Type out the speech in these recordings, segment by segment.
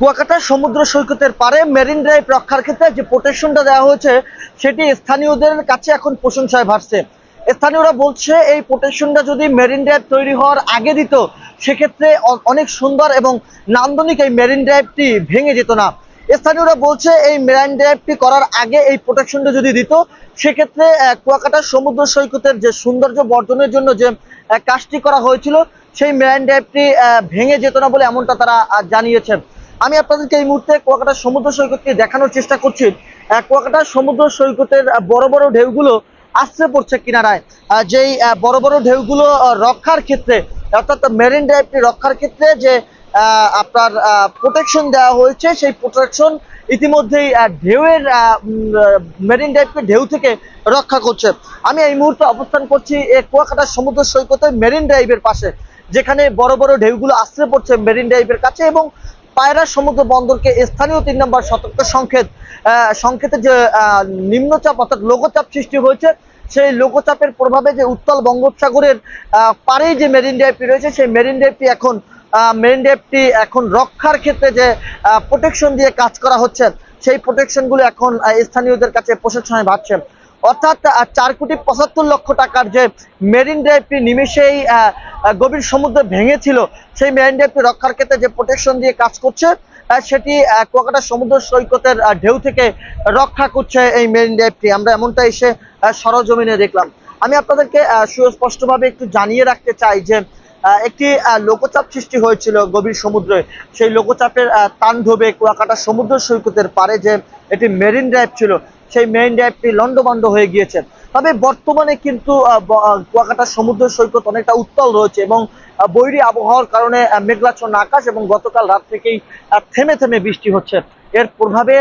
কুয়াকাটা সমুদ্র সৈকতের পারে মেরিন ড্রাইভ রক্ষার ক্ষেত্রে যে প্রোটেকশনটা দেওয়া হয়েছে সেটি স্থানীয়দের কাছে এখন প্রশংসায় ভাসছে। স্থানীয়রা বলছে এই প্রোটেকশনটা যদি মেরিন ড্রাইভ তৈরি হওয়ার আগে দিত সেক্ষেত্রে অনেক সুন্দর এবং নান্দনিক এই মেরিন ড্রাইভটি ভেঙে যেত না। স্থানীয়রা বলছে এই মেরিন ড্রাইভটি করার আগে এই প্রোটেকশনটা যদি দিত সেক্ষেত্রে কুয়াকাটা সমুদ্র সৈকতের যে সৌন্দর্য বর্ধনের জন্য যে কাজটি করা হয়েছিল সেই মেরিন ড্রাইভটি ভেঙে যেত না বলে এমনটা তারা জানিয়েছেন। আমি আপনাদেরকে এই মুহূর্তে কুয়াকাটা সমুদ্র সৈকতকে দেখানোর চেষ্টা করছি। কুয়াকাটা সমুদ্র সৈকতের বড় বড় ঢেউগুলো আশ্রে পড়ছে কিনারায়। যেই বড় বড় ঢেউগুলো রক্ষার ক্ষেত্রে অর্থাৎ মেরিন ড্রাইভটি রক্ষার ক্ষেত্রে যে আপনার প্রোটেকশন দেওয়া হয়েছে সেই প্রোটেকশন ইতিমধ্যেই ঢেউয়ের মেরিন ড্রাইভকে ঢেউ থেকে রক্ষা করছে। আমি এই মুহূর্তে অবস্থান করছি কুয়াকাটা সমুদ্র সৈকতের মেরিন ড্রাইভের পাশে, যেখানে বড় বড় ঢেউগুলো আশ্রে পড়ছে মেরিন ড্রাইভের কাছে এবং পায়রা সমুদ্র বন্দরকে স্থানীয় ৩ নম্বর সতর্ক সংকেতে যে নিম্নচাপ অর্থাৎ লঘুচাপ সৃষ্টি হয়েছে সেই লঘুচাপের প্রভাবে যে উত্তাল বঙ্গোপসাগরের পারেই যে মেরিন ড্রাইভটি রয়েছে সেই মেরিন ড্রাইভটি এখন রক্ষার ক্ষেত্রে যে প্রোটেকশন দিয়ে কাজ করা হচ্ছে সেই প্রোটেকশনগুলো এখন স্থানীয়দের কাছে প্রশংসায় ভাসছে। অর্থাৎ ৪,৭৫,০০,০০০ টাকার যে মেরিন ড্রাইভটি নিমেষেই গভীর সমুদ্রে ভেঙেছিল সেই মেরিন ড্রাইভটি রক্ষার ক্ষেত্রে যে প্রোটেকশন দিয়ে কাজ করছে সেটি কুয়াকাটা সমুদ্র সৈকতের ঢেউ থেকে রক্ষা করছে এই মেরিন ড্রাইভটি। আমরা এমনটা এসে সরজমিনে দেখলাম। আমি আপনাদেরকে সুস্পষ্টভাবে একটু জানিয়ে রাখতে চাই যে একটি লঘুচাপ সৃষ্টি হয়েছিল গভীর সমুদ্রে। সেই লঘুচাপের তাণ্ডবে কুয়াকাটা সমুদ্র সৈকতের পারে যে এটি মেরিন ড্রাইভ ছিল সেই মেরিন ড্রাইভটি লন্ডভন্ড হয়ে গিয়েছে। তবে বর্তমানে কিন্তু কুয়াকাটা সমুদ্র সৈকত অনেকটা উত্তাল রয়েছে এবং বৈরী আবহাওয়ার কারণে মেঘাচ্ছন্ন আকাশ এবং গতকাল রাত থেকেই থেমে থেমে বৃষ্টি হচ্ছে। এর প্রভাবে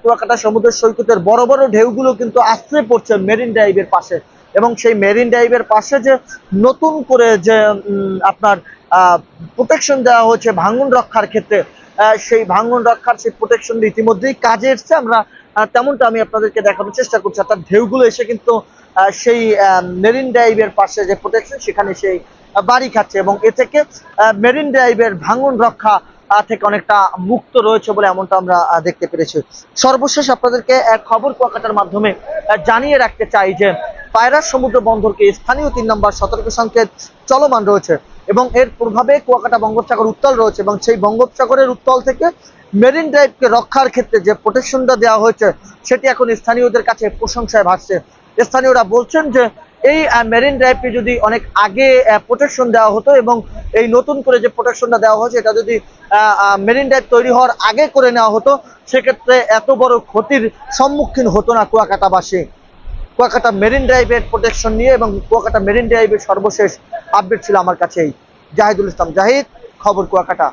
কুয়াকাটা সমুদ্র সৈকতের বড় বড় ঢেউগুলো কিন্তু আশ্রয় পড়ছে মেরিন ড্রাইভের পাশে এবং সেই মেরিন ড্রাইভের পাশে যে নতুন করে যে আপনার প্রোটেকশন দেওয়া হয়েছে ভাঙন রক্ষার ক্ষেত্রে সেই ভাঙন রক্ষার সেই প্রোটেকশন ইতিমধ্যেই কাজে এসছে। আমরা তেমনটা আমি আপনাদেরকে দেখানোর চেষ্টা করছি। অর্থাৎ ঢেউগুলো এসে কিন্তু সেই মেরিন ড্রাইভের পাশে যে প্রোটেকশন সেখানে সেই বাড়ি খাচ্ছে এবং এ থেকে মেরিন ড্রাইভের ভাঙন রক্ষা থেকে অনেকটা মুক্ত রয়েছে বলে এমনটা আমরা দেখতে পেরেছি। সর্বশেষ আপনাদেরকে খবর কুয়াকাটার মাধ্যমে জানিয়ে রাখতে চাই যে পায়রা সমুদ্র বন্দরকে স্থানীয় ৩ নম্বর সতর্ক সংকেত চলমান রয়েছে এবং এর প্রভাবে কুয়াকাটা বঙ্গোপসাগর উত্তাল রয়েছে এবং সেই বঙ্গোপসাগরের উত্তাল থেকে মেরিন ড্রাইভকে রক্ষার ক্ষেত্রে যে প্রোটেকশনটা দেওয়া হয়েছে সেটি এখন স্থানীয়দের কাছে প্রশংসায় ভাসছে। স্থানীয়রা বলছেন যে এই মেরিন ড্রাইভটি যদি অনেক আগে প্রোটেকশন দেওয়া হতো এবং এই নতুন করে যে প্রোটেকশনটা দেওয়া হয়েছে এটা যদি মেরিন ড্রাইভ তৈরি হওয়ার আগে করে নেওয়া হতো সেক্ষেত্রে এত বড় ক্ষতির সম্মুখীন হতো না কুয়াকাটাবাসী। কুয়াকাটা মেরিন ড্রাইভের প্রোটেকশন নিয়ে এবং কুয়াকাটা মেরিন ড্রাইভের সর্বশেষ আপডেট ছিল আমার কাছেই। জাহিদুল ইসলাম জাহিদ, খবর কুয়াকাটা।